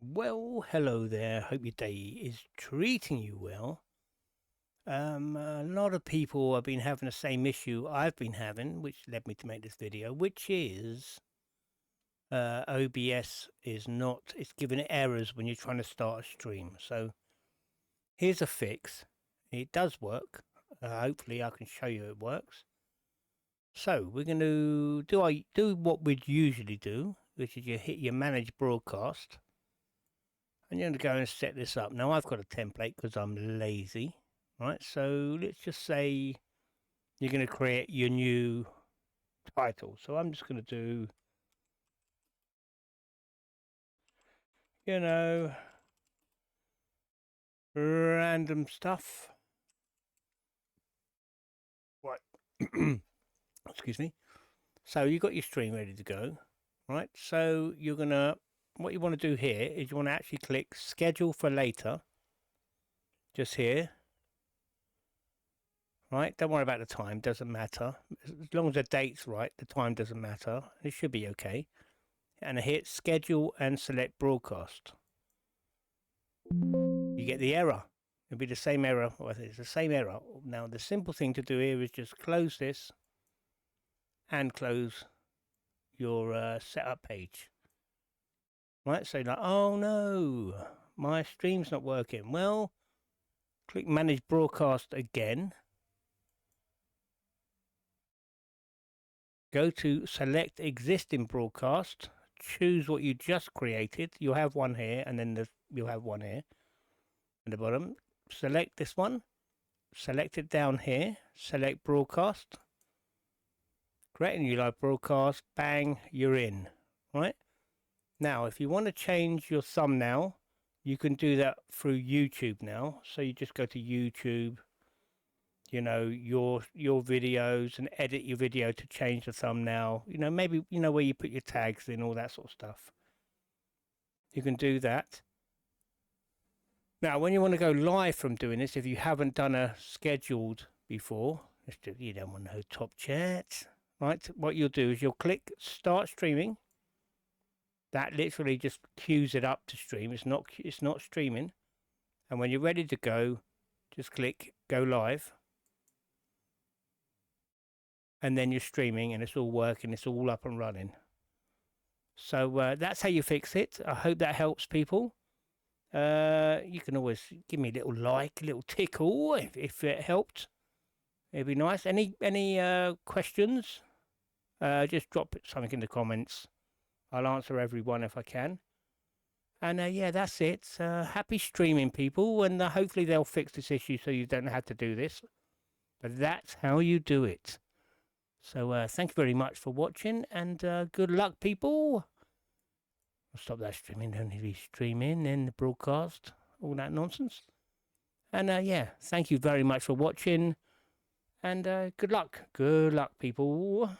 Well, hello there. Hope your day is treating you well. A lot of people have been having the same issue I've been having, which led me to make this video, which is OBS it's giving errors when you're trying to start a stream. So here's a fix. It does work. Hopefully I can show you it works. So we're going to do what we'd usually do, which is you hit your manage broadcast. And you're going to go and set this up. Now I've got a template because I'm lazy, right? So let's just say you're going to create your new title. So I'm just going to do, random stuff. Right. Excuse me. So you got your stream ready to go, right? So what you want to do here is you want to actually click schedule for later, just here. Right, don't worry about the time, doesn't matter. As long as the date's right, the time doesn't matter. It should be okay. And I hit schedule and select broadcast. You get the error. It'll be the same error. Well, it's the same error. Now, the simple thing to do here is just close this and close your setup page. Right, so like, oh no, my stream's not working. Well, click manage broadcast again. Go to select existing broadcast, choose what you just created. You'll have one here, and then you'll have one here at the bottom. Select this one, select it down here, select broadcast, create a new live broadcast, bang, you're in, right? Now, if you want to change your thumbnail, you can do that through YouTube now. So you just go to YouTube, your videos, and edit your video to change the thumbnail. Maybe where you put your tags in, all that sort of stuff. You can do that. Now, when you want to go live from doing this, if you haven't done a scheduled before, you don't want no top chat, right? What you'll do is you'll click start streaming. That literally just queues it up to stream. It's not streaming. And when you're ready to go, just click go live. And then you're streaming and it's all working. It's all up and running. So that's how you fix it. I hope that helps people. You can always give me a little like, a little tickle if it helped. It'd be nice. Any questions? Just drop something in the comments. I'll answer everyone if I can. And yeah, that's it. Happy streaming, people, and hopefully they'll fix this issue so you don't have to do this. But that's how you do it. So thank you very much for watching, and good luck, people. I'll stop that streaming. Don't need to be streaming and the broadcast, all that nonsense. And yeah, thank you very much for watching, and good luck. Good luck, people.